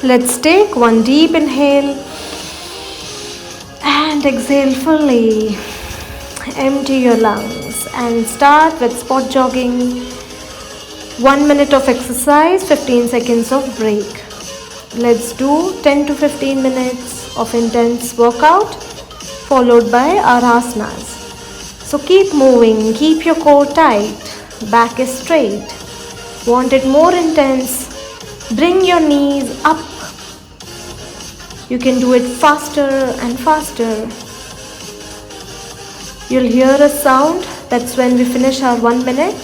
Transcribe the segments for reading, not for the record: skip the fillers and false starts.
Let's take one deep inhale and exhale fully. Empty your lungs and start with spot jogging. 1 minute of exercise, 15 seconds of break. Let's do 10 to 15 minutes of intense workout followed by our asanas. So keep moving, keep your core tight, back is straight. Want it more intense? Bring your knees up. You can do it faster and faster. You'll hear a sound. That's when we finish our 1 minute.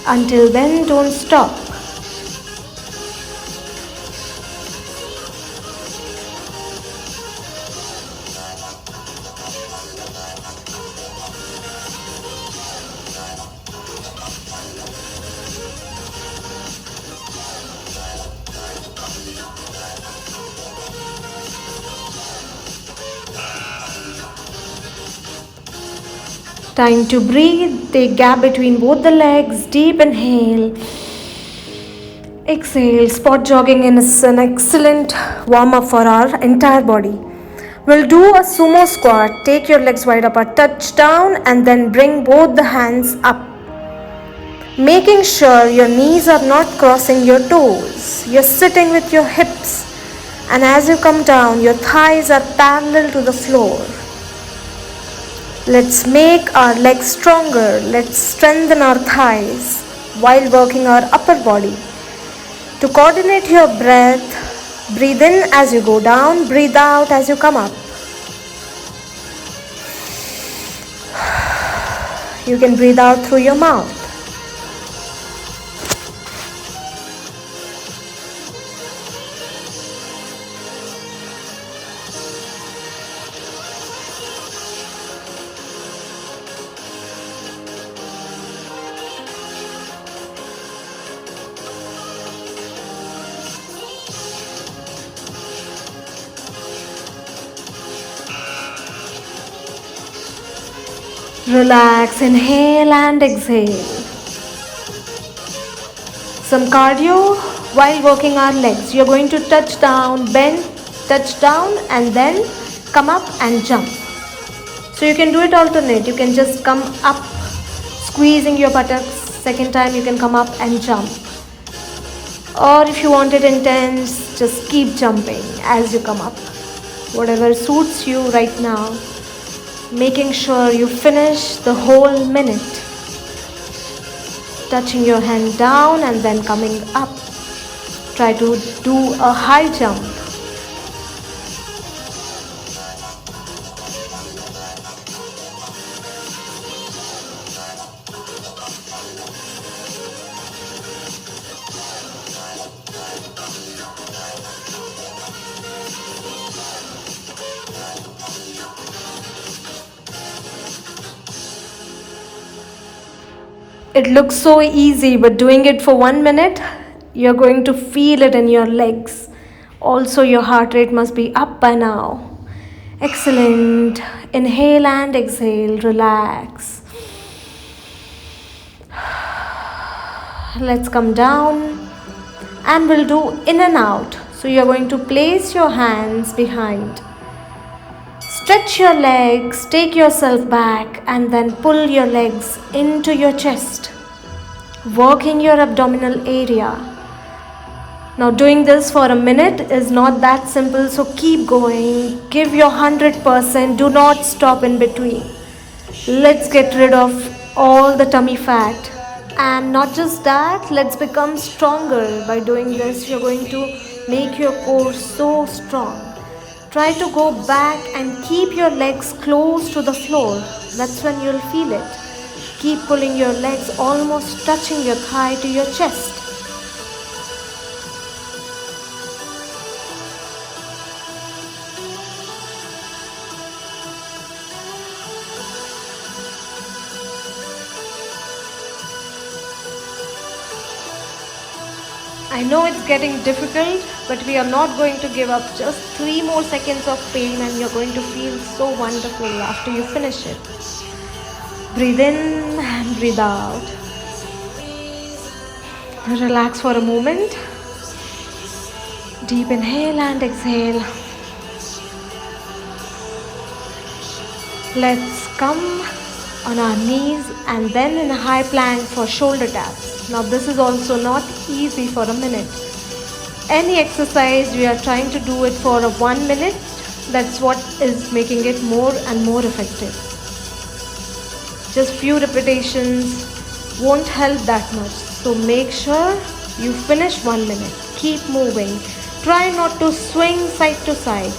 Until then, don't stop. Time to breathe. Take gap between both the legs. Deep inhale. Exhale. Spot jogging is an excellent warm-up for our entire body. We'll do a sumo squat. Take your legs wide apart. Touch down and then bring both the hands up. Making sure your knees are not crossing your toes. You're sitting with your hips. And as you come down, your thighs are parallel to the floor. Let's make our legs stronger. Let's strengthen our thighs while working our upper body. To coordinate your breath, breathe in as you go down, breathe out as you come up. You can breathe out through your mouth. Relax, inhale and exhale. Some cardio while working our legs. You're going to touch down, bend, touch down and then come up and jump. So you can do it alternate. You can just come up, squeezing your buttocks. Second time you can come up and jump. Or if you want it intense, just keep jumping as you come up. Whatever suits you right now. Making sure you finish the whole minute. Touching your hand down and then coming up. Try to do a high jump. It looks so easy, but doing it for 1 minute, you're going to feel it in your legs. Also, your heart rate must be up by now. Excellent. Inhale and exhale. Relax. Let's come down and we'll do in and out. So you're going to place your hands behind. Stretch your legs, take yourself back and then pull your legs into your chest, working your abdominal area. Now doing this for a minute is not that simple, so keep going, give your 100%, do not stop in between. Let's get rid of all the tummy fat. And not just that, let's become stronger. By doing this, you're going to make your core so strong. Try to go back and keep your legs close to the floor. That's when you'll feel it. Keep pulling your legs, almost touching your thigh to your chest. I know it's getting difficult, but we are not going to give up. Just 3 more seconds of pain and you're going to feel so wonderful after you finish it. Breathe in and breathe out. Relax for a moment. Deep inhale and exhale. Let's come on our knees and then in a high plank for shoulder taps. Now this is also not easy for a minute. Any exercise we are trying to do it for 1 minute, that's what is making it more and more effective. Just few repetitions won't help that much. So make sure you finish 1 minute. Keep moving. Try not to swing side to side.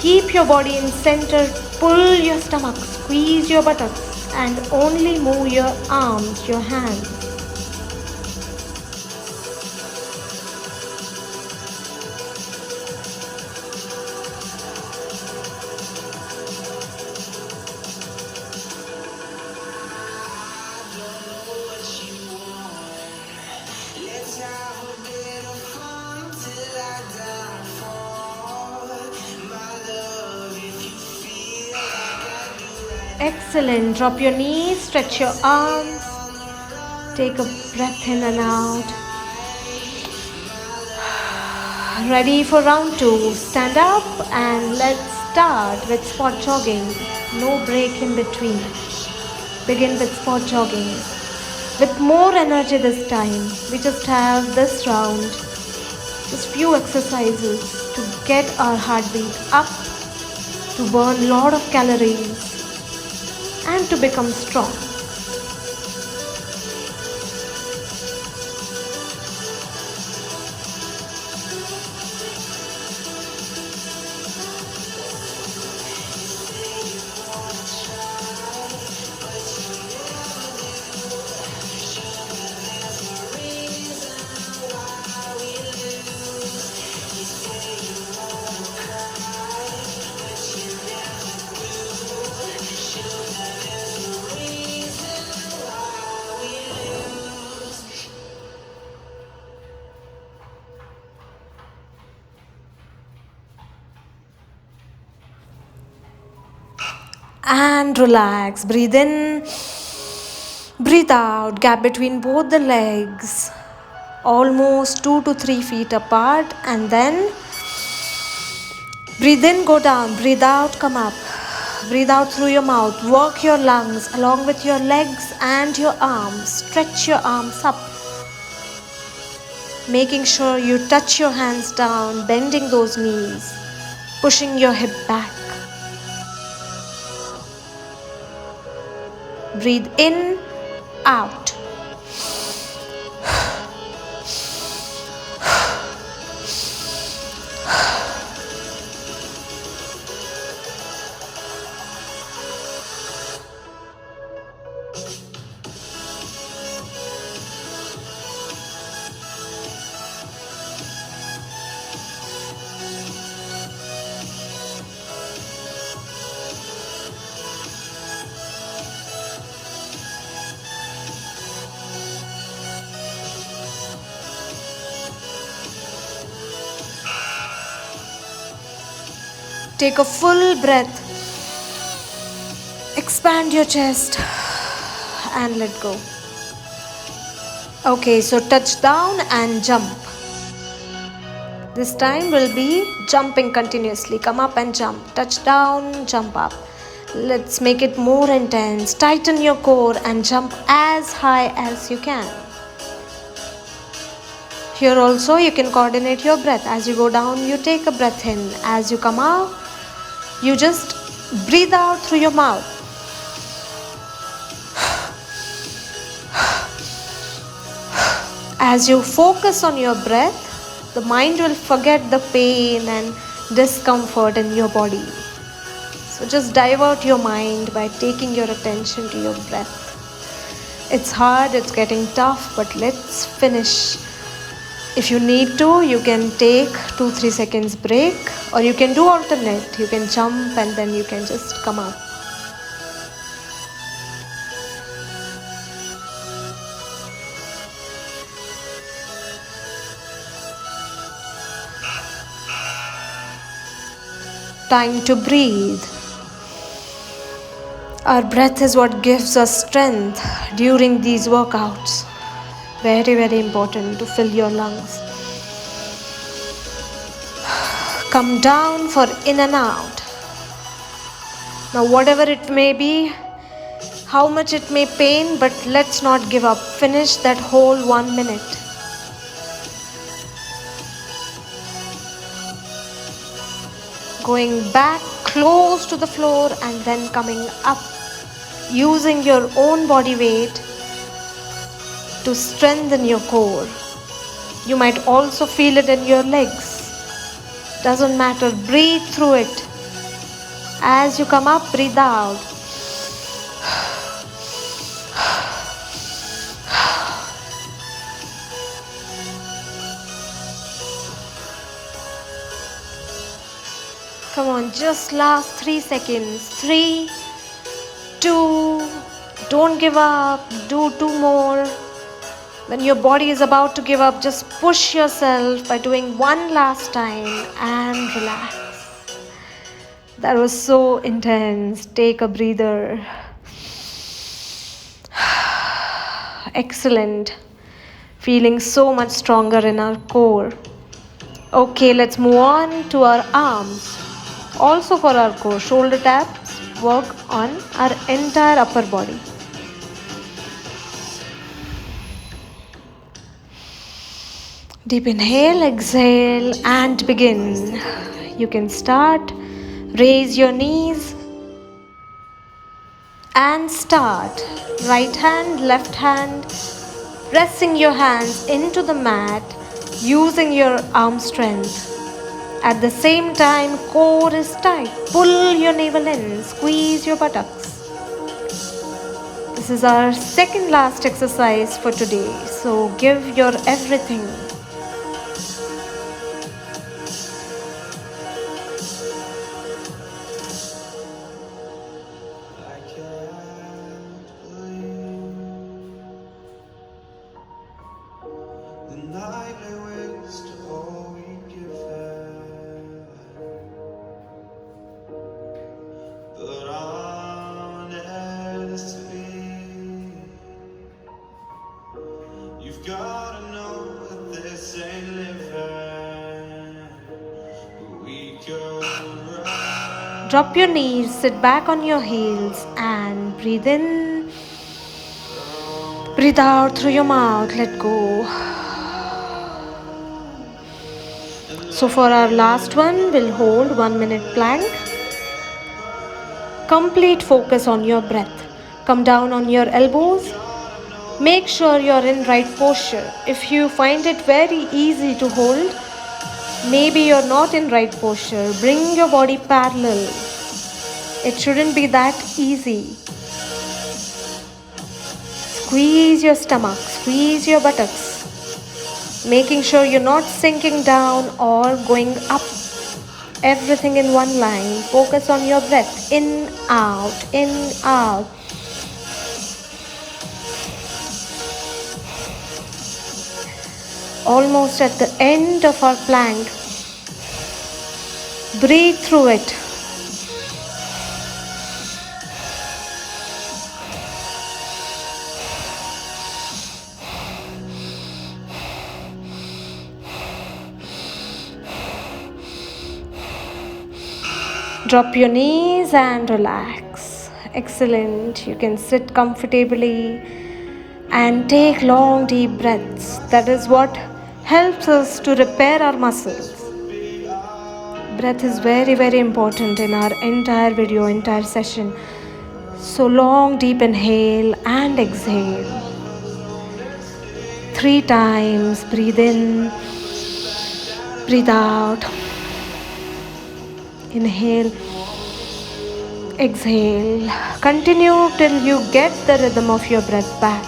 Keep your body in center. Pull your stomach. Squeeze your buttocks. And only move your arms, your hands. Excellent. Drop your knees, stretch your arms. Take a breath in and out. Ready for round 2. Stand up and let's start with spot jogging. No break in between. Begin with spot jogging. With more energy this time. We just have this round. Just few exercises to get our heartbeat up, to burn lot of calories, and to become strong. And relax. Breathe in, breathe out. Gap between both the legs almost 2 to 3 feet apart. And then breathe in, go down. Breathe out, come up. Breathe out through your mouth. Work your lungs along with your legs and your arms. Stretch your arms up. Making sure you touch your hands down, bending those knees, pushing your hip back. Breathe in, out. Take a full breath. Expand your chest and let go. Okay, so touch down and jump. This time we'll be jumping continuously. Come up and jump. Touch down, jump up. Let's make it more intense. Tighten your core and jump as high as you can. Here also you can coordinate your breath. As you go down, you take a breath in. As you come out, you just breathe out through your mouth. As you focus on your breath, the mind will forget the pain and discomfort in your body. So just divert your mind by taking your attention to your breath. It's hard, it's getting tough, but let's finish. If you need to, you can take 2-3 seconds break, or you can do alternate. You can jump and then you can just come up. Time to breathe. Our breath is what gives us strength during these workouts. Very, very important to fill your lungs. Come down for in and out. Now, whatever it may be, how much it may pain, but let's not give up. Finish that whole 1 minute. Going back close to the floor and then coming up, using your own body weight to strengthen your core. You might also feel it in your legs. Doesn't matter, breathe through it. As you come up, breathe out. Come on, just last 3 seconds. 3, 2, don't give up. Do 2 more. When your body is about to give up, just push yourself by doing 1 last time and relax. That was so intense. Take a breather. Excellent. Feeling so much stronger in our core. Okay, let's move on to our arms. Also for our core, shoulder taps work on our entire upper body. Deep inhale, exhale, and begin. You can start. Raise your knees and start. Right hand, left hand, pressing your hands into the mat, using your arm strength. At the same time, core is tight. Pull your navel in, squeeze your buttocks. This is our second last exercise for today, so give your everything. Drop your knees, sit back on your heels and breathe in. Breathe out through your mouth, let go. So for our last one, we'll hold 1 minute plank. Complete focus on your breath. Come down on your elbows. Make sure you're in right posture. If you find it very easy to hold, maybe you're not in right posture, bring your body parallel. It shouldn't be that easy. Squeeze your stomach, squeeze your buttocks, making sure you're not sinking down or going up. Everything in one line. Focus on your breath. In, out, in, out. Almost at the end of our plank. Breathe through it. Drop your knees and relax. Excellent. You can sit comfortably and take long deep breaths. That is what helps us to repair our muscles. Breath is very, very important in our entire video, entire session. So long deep inhale and exhale. 3 times. Breathe in, breathe out. Inhale, exhale. Continue till you get the rhythm of your breath back.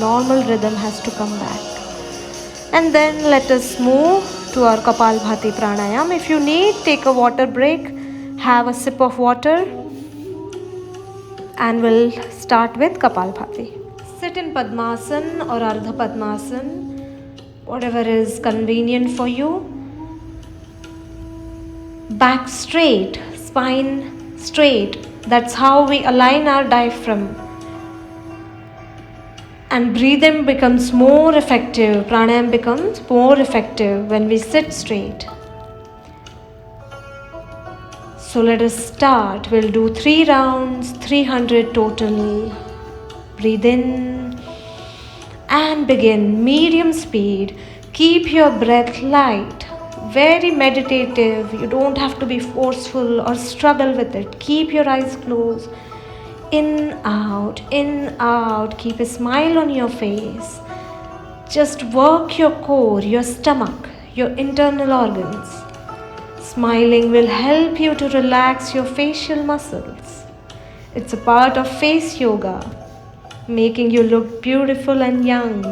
Normal rhythm has to come back. And then let us move to our Kapalbhati pranayam. If you need, take a water break, have a sip of water, and we'll start with Kapalbhati. Sit in Padmasan or Ardha Padmasan, whatever is convenient for you. Back straight, spine straight. That's how we align our diaphragm. And breathing becomes more effective, pranayam becomes more effective when we sit straight. So let us start. We'll do 3 rounds, 300 total. Breathe in and begin. Medium speed. Keep your breath light. Very meditative. You don't have to be forceful or struggle with it. Keep your eyes closed. In, out, in, out. Keep a smile on your face. Just work your core, your stomach, your internal organs. Smiling will help you to relax your facial muscles. It's a part of face yoga, making you look beautiful and young.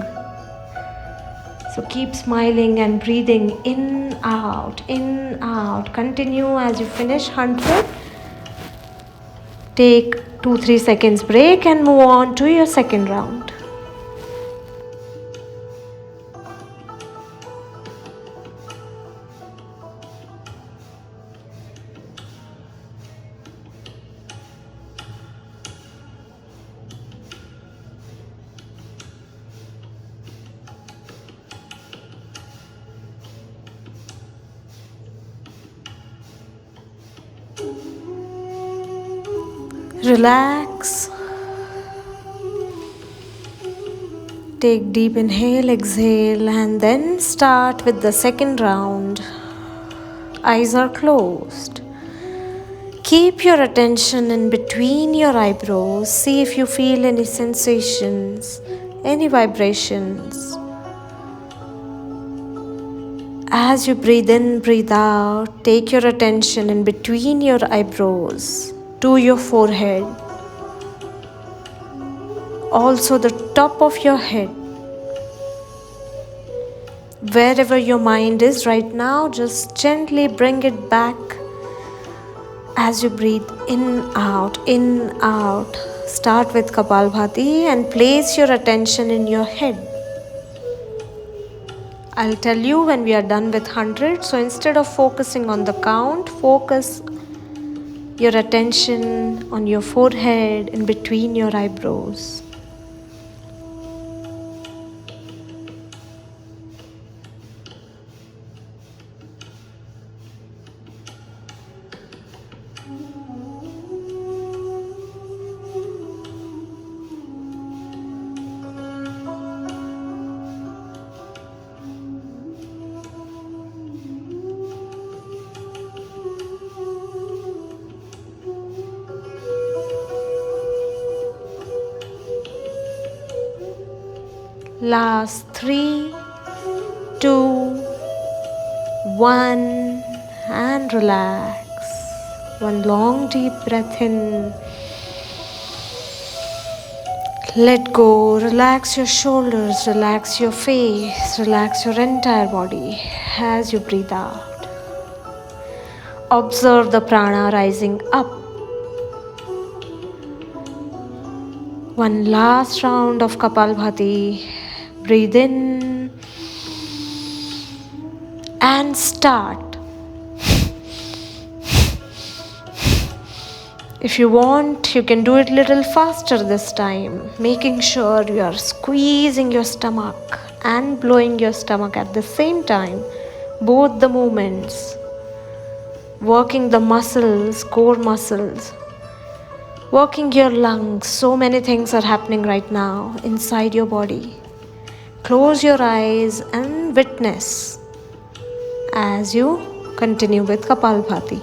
So keep smiling and breathing in, out, in, out. Continue as you finish 100. Take 2-3 seconds break and move on to your second round. Relax. Take deep inhale, exhale, and then start with the second round. Eyes are closed. Keep your attention in between your eyebrows. See if you feel any sensations, any vibrations. As you breathe in, breathe out, take your attention in between your eyebrows to your forehead. Also the top of your head. Wherever your mind is right now, just gently bring it back as you breathe in, out, in, out. Start with Kapalbhati and place your attention in your head. I'll tell you when we are done with 100. So instead of focusing on the count, focus your attention on your forehead in between your eyebrows. Last 3, 2, 1 and relax. One long deep breath in. Let go. Relax your shoulders, relax your face, relax your entire body as you breathe out. Observe the prana rising up. One last round of Kapalbhati. Breathe in and start. If you want, you can do it a little faster this time, making sure you are squeezing your stomach and blowing your stomach at the same time. Both the movements, working the muscles, core muscles, working your lungs. So many things are happening right now inside your body. Close your eyes and witness as you continue with Kapalbhati.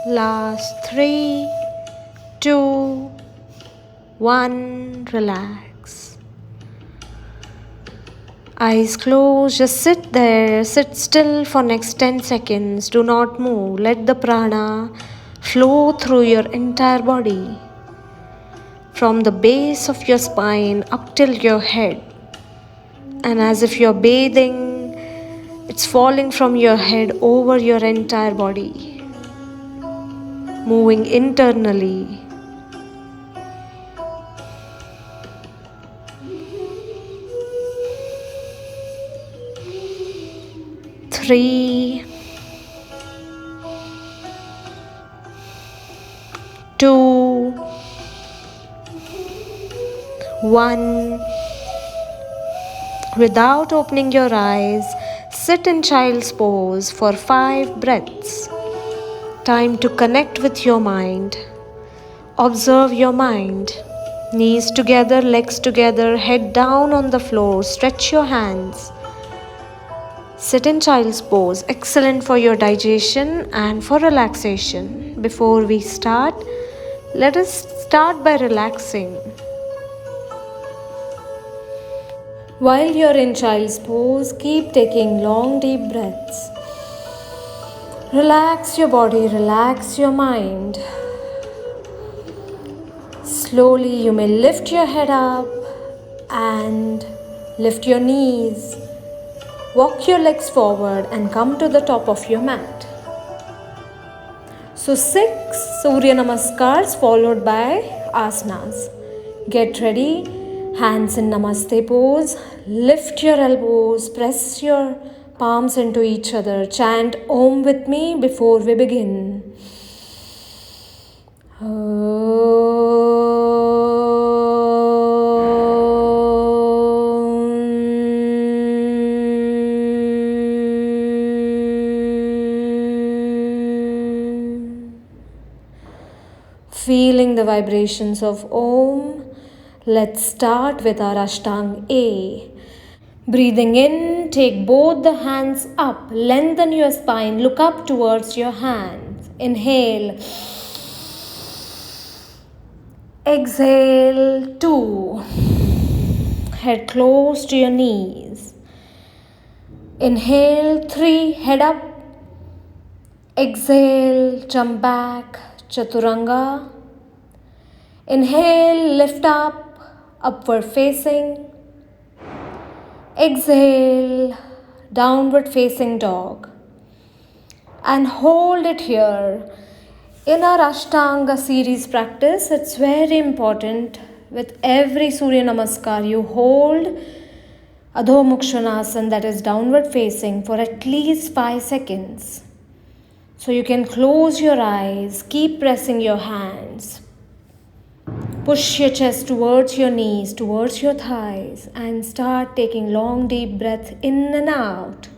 Last 3, 2, 1, relax. Eyes closed, just sit there, sit still for next 10 seconds. Do not move. Let the prana flow through your entire body. From the base of your spine up till your head. And as if you're bathing, it's falling from your head over your entire body. Moving internally. Three, two, one. Without opening your eyes, sit in child's pose for 5 breaths. Time to connect with your mind. Observe your mind. Knees together, legs together, head down on the floor. Stretch your hands. Sit in child's pose, excellent for your digestion and for relaxation. Before we start, let us start by relaxing. While you're in child's pose, keep taking long deep breaths. Relax your body, relax your mind. Slowly you may lift your head up and lift your knees. Walk your legs forward and come to the top of your mat. So 6 Surya Namaskars followed by asanas. Get ready, hands in Namaste pose. Lift your elbows, press your palms into each other. Chant Om with me before we begin. Feeling the vibrations of Om, let's start with our Ashtanga A. Breathing in, take both the hands up, lengthen your spine, look up towards your hands. Inhale. Exhale, 2. Head close to your knees. Inhale, 3. Head up. Exhale, jump back, Chaturanga. Inhale, lift up, upward facing. Exhale, downward facing dog. And hold it here. In our Ashtanga series practice, it's very important with every Surya Namaskar you hold Adho Mukha Svanasana, that is downward facing, for at least 5 seconds. So you can close your eyes, keep pressing your hands. Push your chest towards your knees, towards your thighs, and start taking long deep breath in and out.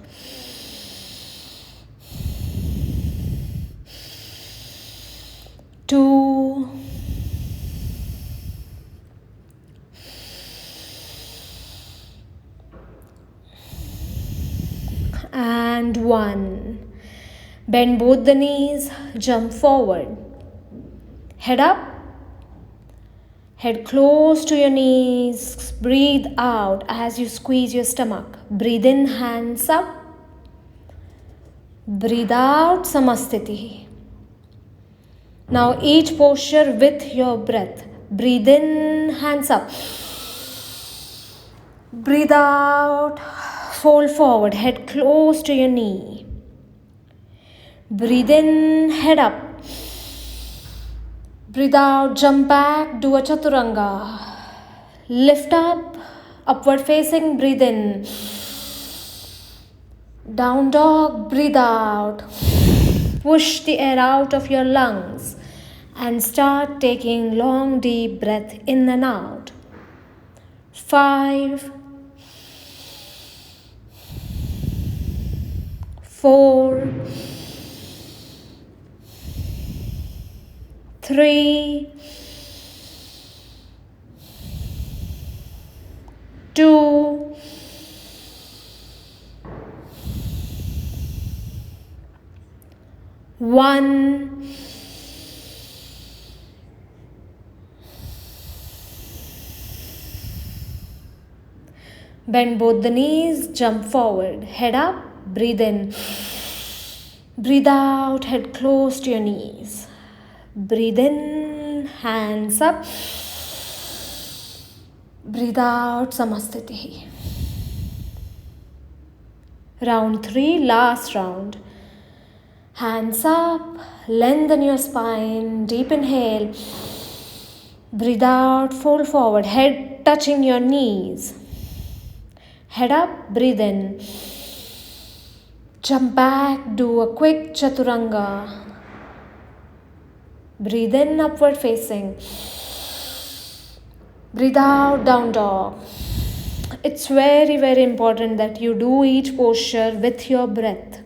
Two. And 1. Bend both the knees, jump forward. Head up. Head close to your knees. Breathe out as you squeeze your stomach. Breathe in, hands up. Breathe out, Samasthiti. Now each posture with your breath. Breathe in, hands up. Breathe out, fold forward, head close to your knee. Breathe in, head up. Breathe out, jump back, do a Chaturanga. Lift up, upward facing, breathe in. Down dog, breathe out. Push the air out of your lungs and start taking long deep breath in and out. 5, 4, 3, 2, 1. Bend both the knees, jump forward, head up, breathe in. Breathe out, head close to your knees. Breathe in, hands up. Breathe out, Samasthiti. Round 3, last round. Hands up, lengthen your spine, deep inhale. Breathe out, fold forward, head touching your knees. Head up, breathe in. Jump back, do a quick chaturanga. Breathe in, upward facing. Breathe out, down dog. It's very, very important that you do each posture with your breath.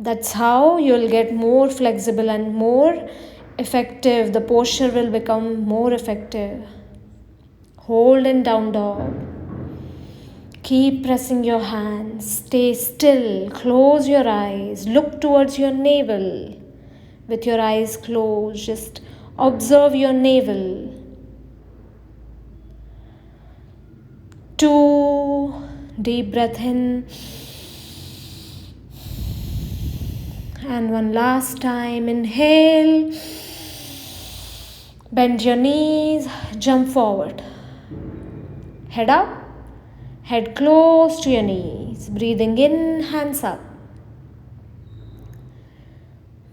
That's how you'll get more flexible and more effective. The posture will become more effective. Hold in down dog. Keep pressing your hands. Stay still. Close your eyes. Look towards your navel. With your eyes closed, just observe your navel. 2, deep breath in. And one last time, inhale. Bend your knees, jump forward. Head up. Head close to your knees. Breathing in, hands up.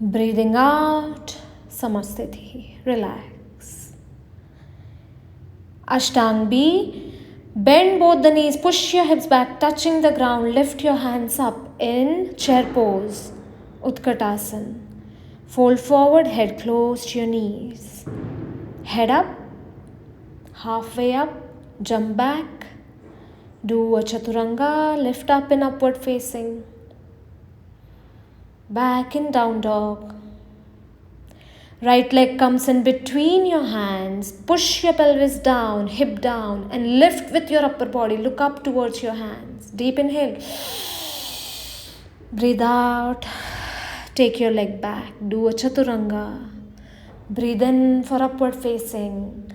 Breathing out, Samasthiti. Relax. Ashtang B. Bend both the knees, push your hips back, touching the ground. Lift your hands up in chair pose, Utkatasana. Fold forward, head close to your knees. Head up, halfway up, jump back. Do a chaturanga, lift up in upward facing. Back in down dog. Right leg comes in between your hands. Push your pelvis down, hip down, and lift with your upper body. Look up towards your hands. Deep inhale. Breathe out. Take your leg back. Do a chaturanga. Breathe in for upward facing.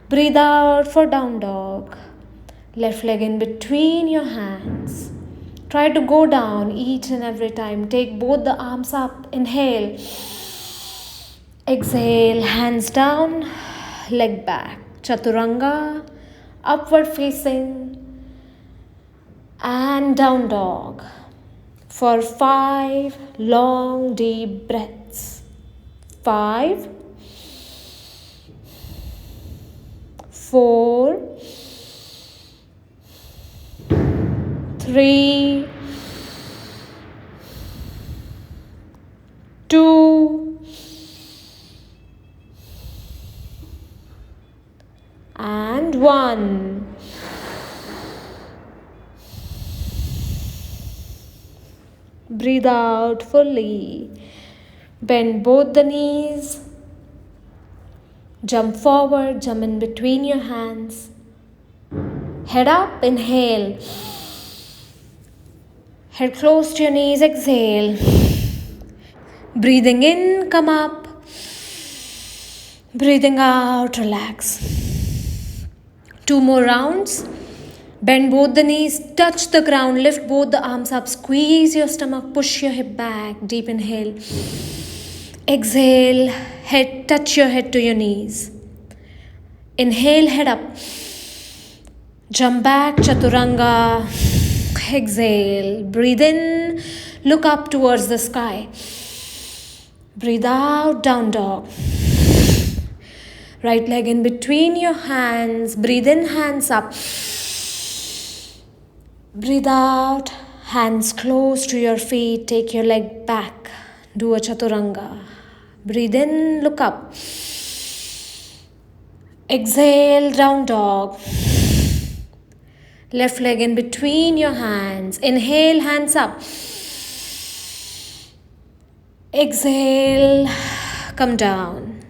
Breathe out for down dog. Left leg in between your hands. Try to go down each and every time. Take both the arms up. Inhale. Exhale. Hands down. Leg back. Chaturanga. Upward facing. And down dog. For 5 long deep breaths. 5, 4, 3, 2, and 1. Breathe out fully. Bend both the knees. Jump forward, jump in between your hands. Head up, inhale. Head close to your knees, exhale. Breathing in, come up. Breathing out, relax. 2 more rounds. Bend both the knees, touch the ground, lift both the arms up, squeeze your stomach, push your hip back, deep inhale. Exhale, head, touch your head to your knees. Inhale, head up. Jump back, chaturanga. Exhale, breathe in, look up towards the sky. Breathe out, down dog. Right leg in between your hands, breathe in, hands up. Breathe out, hands close to your feet, take your leg back, do a chaturanga. Breathe in, look up. Exhale, down dog. Left leg in between your hands. Inhale, hands up. Exhale, come down.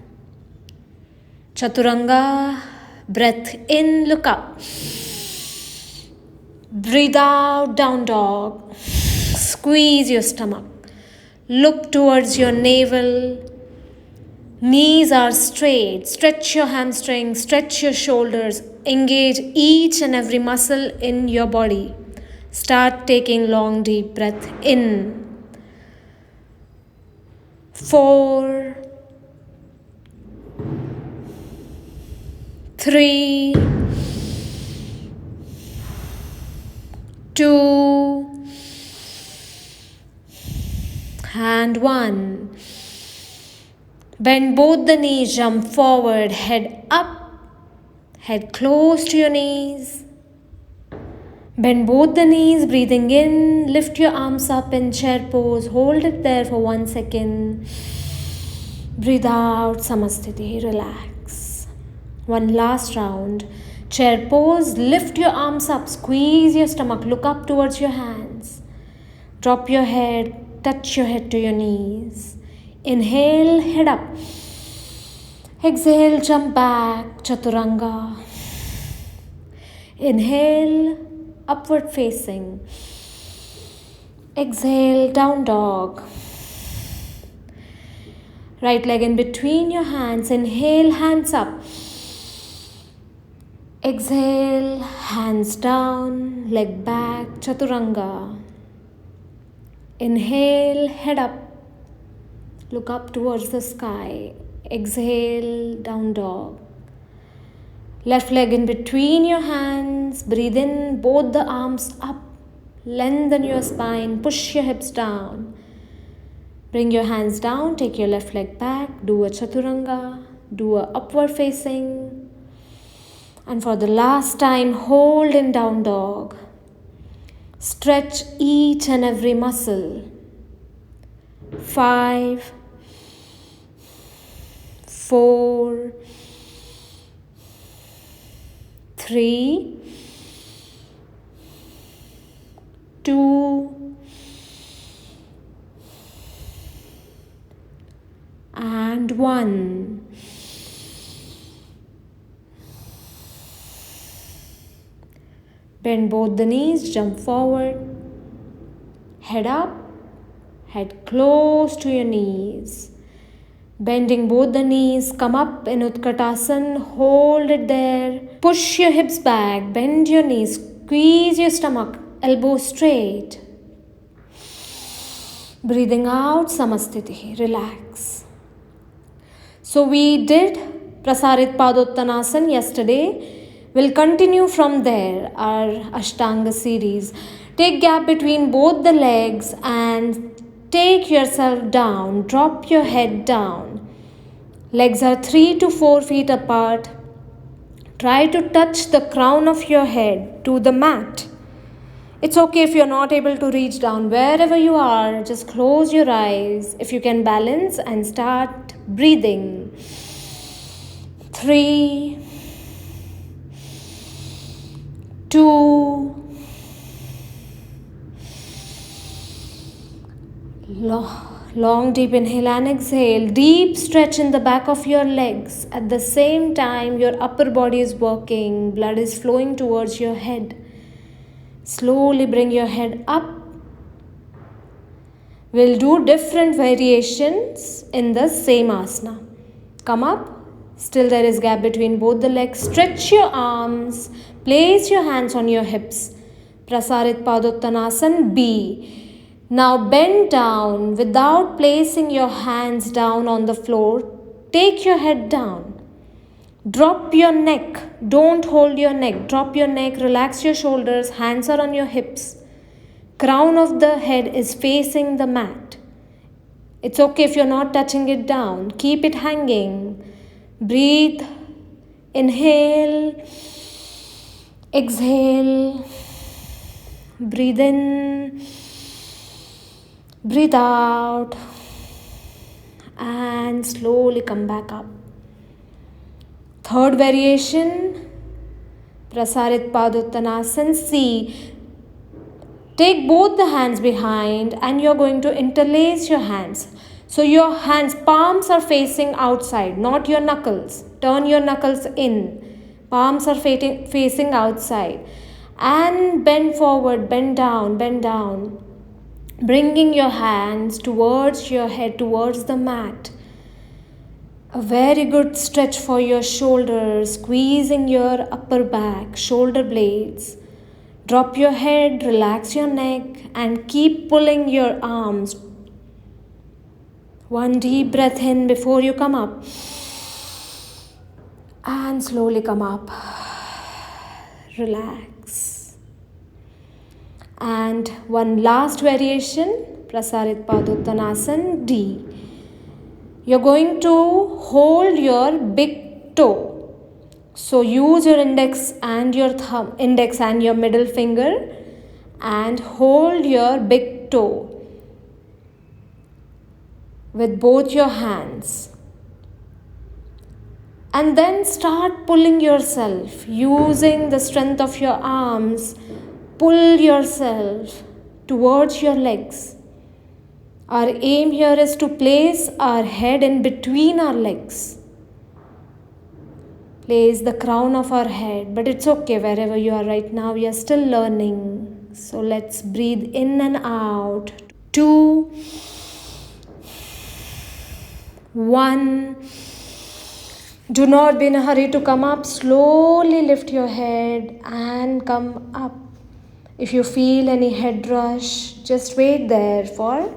Chaturanga, breath in, look up. Breathe out, down dog. Squeeze your stomach. Look towards your navel. Knees are straight. Stretch your hamstrings, stretch your shoulders. Engage each and every muscle in your body. Start taking long deep breath in. 4, 3, 2, and 1. Bend both the knees, jump forward, head up, head close to your knees. Bend both the knees, breathing in, lift your arms up in chair pose, hold it there for 1 second. Breathe out, Samasthiti, relax. One last round. Chair pose, lift your arms up, squeeze your stomach, look up towards your hands. Drop your head, touch your head to your knees. Inhale, head up. Exhale, jump back, Chaturanga. Inhale, upward facing. Exhale, down dog. Right leg in between your hands. Inhale, hands up. Exhale, hands down, leg back, Chaturanga. Inhale, head up. Look up towards the sky. Exhale, down dog. Left leg in between your hands. Breathe in, both the arms up. Lengthen your spine, push your hips down. Bring your hands down, take your left leg back. Do a Chaturanga, do a upward facing. And for the last time, hold in down dog. Stretch each and every muscle. 5, 4, 3, 2, and 1. Bend both the knees, jump forward, head up, head close to your knees. Bending both the knees, come up in Utkatasana, hold it there. Push your hips back, bend your knees, squeeze your stomach, elbows straight. Breathing out, Samasthiti, relax. So we did Prasarit Padottanasana yesterday. We'll continue from there, our Ashtanga series. Take gap between both the legs and take yourself down. Drop your head down. Legs are 3 to 4 feet apart. Try to touch the crown of your head to the mat. It's okay if you're not able to reach down. Wherever you are, just close your eyes if you can balance and start breathing. 3, 2, long deep inhale and exhale. Deep stretch in the back of your legs. At the same time, your upper body is working. Blood is flowing towards your head. Slowly bring your head up. We'll do different variations in the same asana. Come up. Still there is gap between both the legs. Stretch your arms. Place your hands on your hips. Prasarit Padottanasana B. Now bend down without placing your hands down on the floor. Take your head down. Drop your neck. Don't hold your neck. Drop your neck. Relax your shoulders. Hands are on your hips. Crown of the head is facing the mat. It's okay if you're not touching it down. Keep it hanging. Breathe. Inhale. Exhale. Breathe in. Breathe out. And slowly come back up. Third variation, Prasarit Padottanasana C. Take both the hands behind and you're going to interlace your hands. So your hands, palms are facing outside, not your knuckles. Turn your knuckles in. Palms are facing outside. And bend forward, bend down, bend down. Bringing your hands towards your head, towards the mat. A very good stretch for your shoulders, squeezing your upper back, shoulder blades. Drop your head, relax your neck, and keep pulling your arms. One deep breath in before you come up. And slowly come up. Relax. And one last variation, Prasarit Padottanasana D. You're going to hold your big toe. So use your index and your middle finger and hold your big toe with both your hands. And then start pulling yourself using the strength of your arms. Pull yourself towards your legs. Our aim here is to place our head in between our legs. Place the crown of our head, but it's okay wherever you are right now. We are still learning. So let's breathe in and out. 2, 1. Do not be in a hurry to come up. Slowly lift your head and come up. If you feel any head rush, just wait there for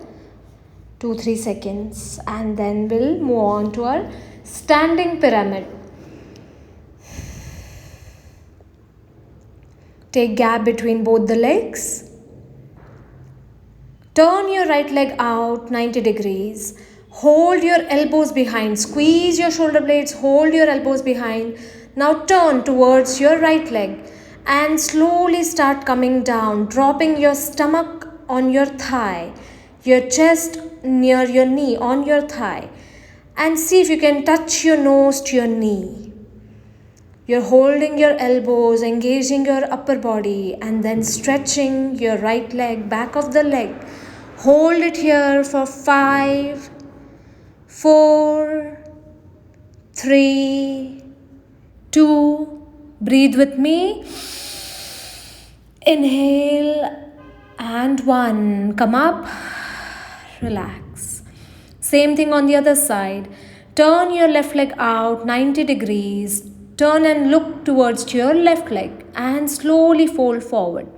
2-3 seconds and then we'll move on to our standing pyramid. Take gap between both the legs. Turn your right leg out 90 degrees. Hold your elbows behind. Squeeze your shoulder blades. Hold your elbows behind. Now turn towards your right leg and slowly start coming down, dropping your stomach on your thigh, your chest near your knee on your thigh, and see if you can touch your nose to your knee. You're holding your elbows, engaging your upper body, and then stretching your right leg, back of the leg. Hold it here for 5, 4, 3, 2. Breathe with me. Inhale and 1. Come up. Relax. Same thing on the other side. Turn your left leg out 90 degrees. Turn and look towards your left leg and slowly fold forward.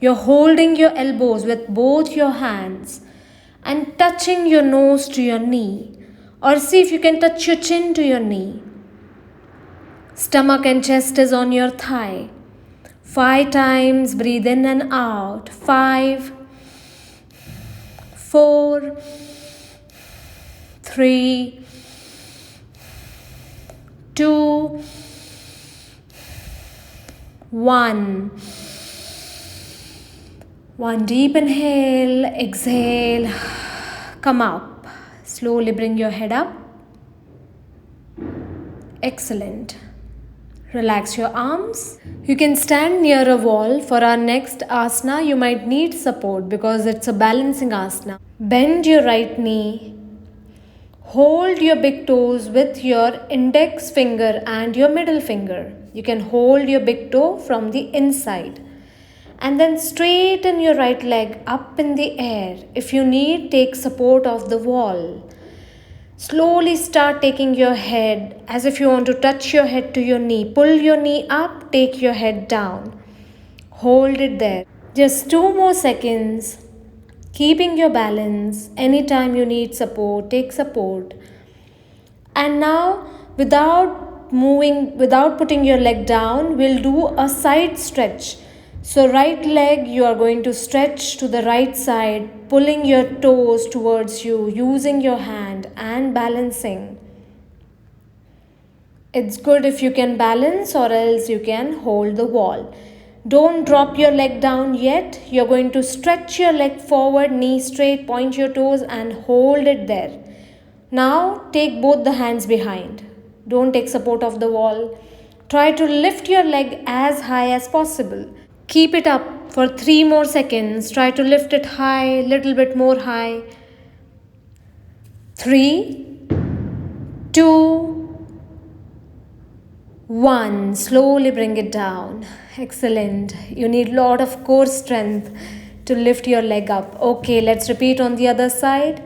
You're holding your elbows with both your hands and touching your nose to your knee, or see if you can touch your chin to your knee. Stomach and chest is on your thigh. 5 times, breathe in and out. 5, 4, 3, 2, 1. One deep inhale, exhale, come up. Slowly bring your head up. Excellent. Relax your arms. You can stand near a wall. For our next asana, you might need support because it's a balancing asana. Bend your right knee. Hold your big toes with your index finger and your middle finger. You can hold your big toe from the inside. And then straighten your right leg up in the air. If you need, take support of the wall. Slowly start taking your head as if you want to touch your head to your knee. Pull your knee up, take your head down. Hold it there. Just 2 more seconds. Keeping your balance. Anytime you need support, take support. And now, without putting your leg down, we'll do a side stretch. So right leg, you are going to stretch to the right side, pulling your toes towards you, using your hand and balancing. It's good if you can balance, or else you can hold the wall. Don't drop your leg down yet. You're going to stretch your leg forward, knee straight, point your toes and hold it there. Now take both the hands behind. Don't take support of the wall. Try to lift your leg as high as possible. Keep it up for 3 more seconds. Try to lift it high, little bit more high. 3, 2, 1. Slowly bring it down. Excellent. You need a lot of core strength to lift your leg up. Okay, let's repeat on the other side.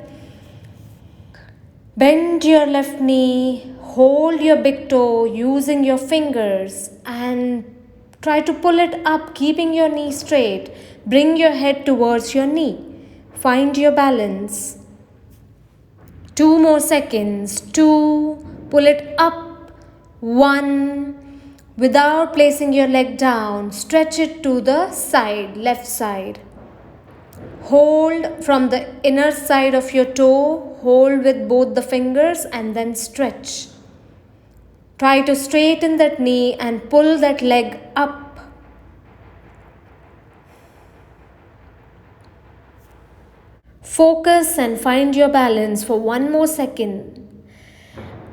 Bend your left knee. Hold your big toe using your fingers and try to pull it up, keeping your knee straight. Bring your head towards your knee. Find your balance. 2 more seconds. 2. Pull it up. 1. Without placing your leg down, stretch it to the side, left side. Hold from the inner side of your toe. Hold with both the fingers and then stretch. Try to straighten that knee and pull that leg up. Focus and find your balance for 1 more second.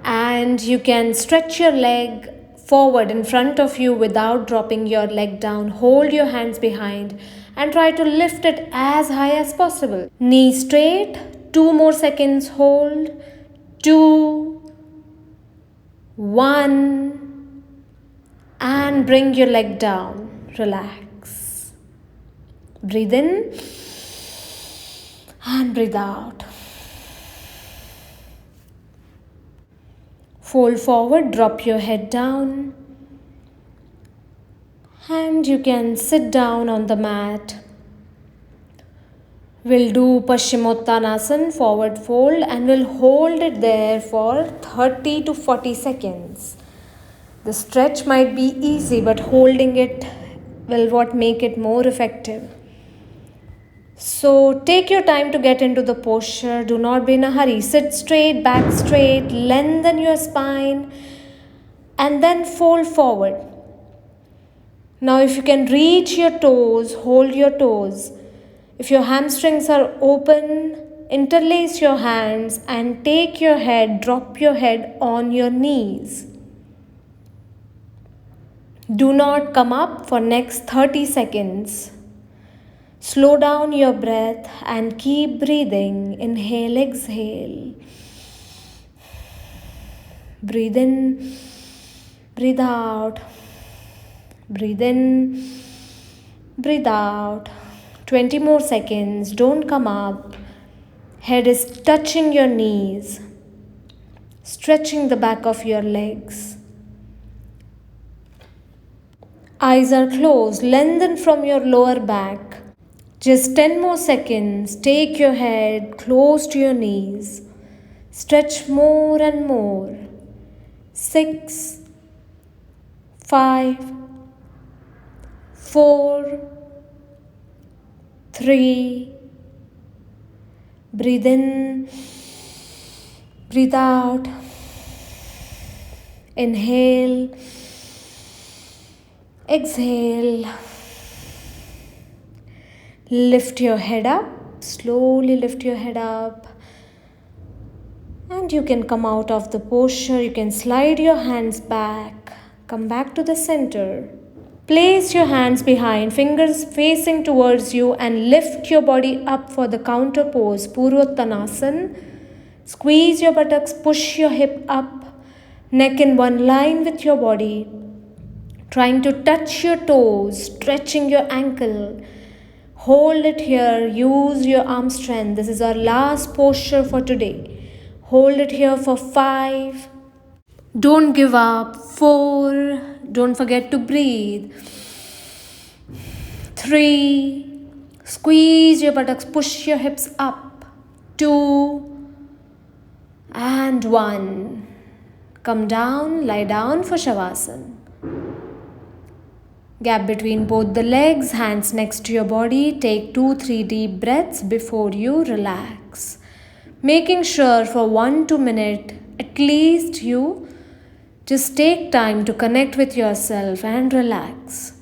And you can stretch your leg forward in front of you without dropping your leg down. Hold your hands behind and try to lift it as high as possible. Knee straight. 2 more seconds. Hold. 2, 1, and bring your leg down. Relax. Breathe in and breathe out. Fold forward, drop your head down, and you can sit down on the mat. We'll do Paschimottanasana, forward fold, and we'll hold it there for 30 to 40 seconds. The stretch might be easy, but holding it will make it more effective. So take your time to get into the posture. Do not be in a hurry. Sit straight, back straight, lengthen your spine, and then fold forward. Now if you can reach your toes, hold your toes. If your hamstrings are open, interlace your hands and take your head, drop your head on your knees. Do not come up for next 30 seconds. Slow down your breath and keep breathing. Inhale, exhale. Breathe in, breathe out. Breathe in, breathe out. 20 more seconds. Don't come up. Head is touching your knees. Stretching the back of your legs. Eyes are closed. Lengthen from your lower back. Just 10 more seconds. Take your head close to your knees. Stretch more and more. 6, 5, 4, 3. Breathe in. Breathe out. Inhale. Exhale. Lift your head up. Slowly lift your head up. And you can come out of the posture. You can slide your hands back. Come back to the center. Place your hands behind, fingers facing towards you, and lift your body up for the counter pose, Purvottanasana. Squeeze your buttocks, push your hip up, neck in one line with your body. Trying to touch your toes, stretching your ankle. Hold it here, use your arm strength. This is our last posture for today. Hold it here for 5. Don't give up. 4. Don't forget to breathe. 3. Squeeze your buttocks, push your hips up. 2. And 1. Come down, lie down for Shavasana. Gap between both the legs, hands next to your body. Take 2-3 deep breaths before you relax. Making sure for 1-2 minutes, at least you just take time to connect with yourself and relax.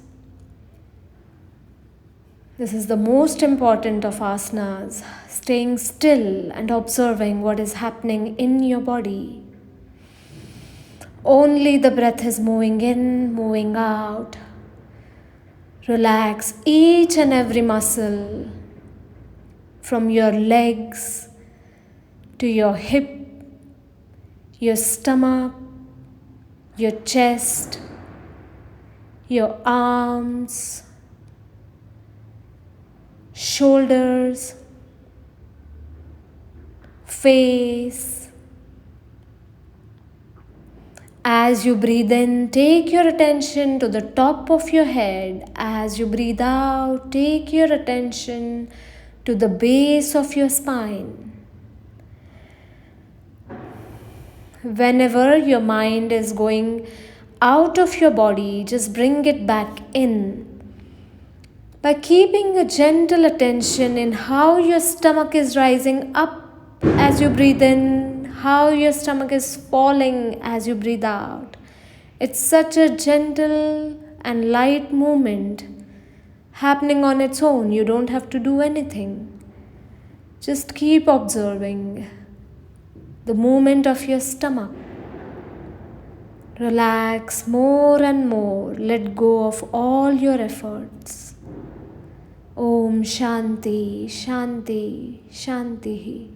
This is the most important of asanas, staying still and observing what is happening in your body. Only the breath is moving in, moving out. Relax each and every muscle from your legs to your hip, your stomach, your chest, your arms, shoulders, face, As you breathe in, take your attention to the top of your head. As you breathe out, take your attention to the base of your spine. Whenever your mind is going out of your body, just bring it back in. By keeping a gentle attention in how your stomach is rising up as you breathe in, how your stomach is falling as you breathe out. It's such a gentle and light movement happening on its own. You don't have to do anything. Just keep observing the movement of your stomach. Relax more and more. Let go of all your efforts. Om Shanti, Shanti, Shanti.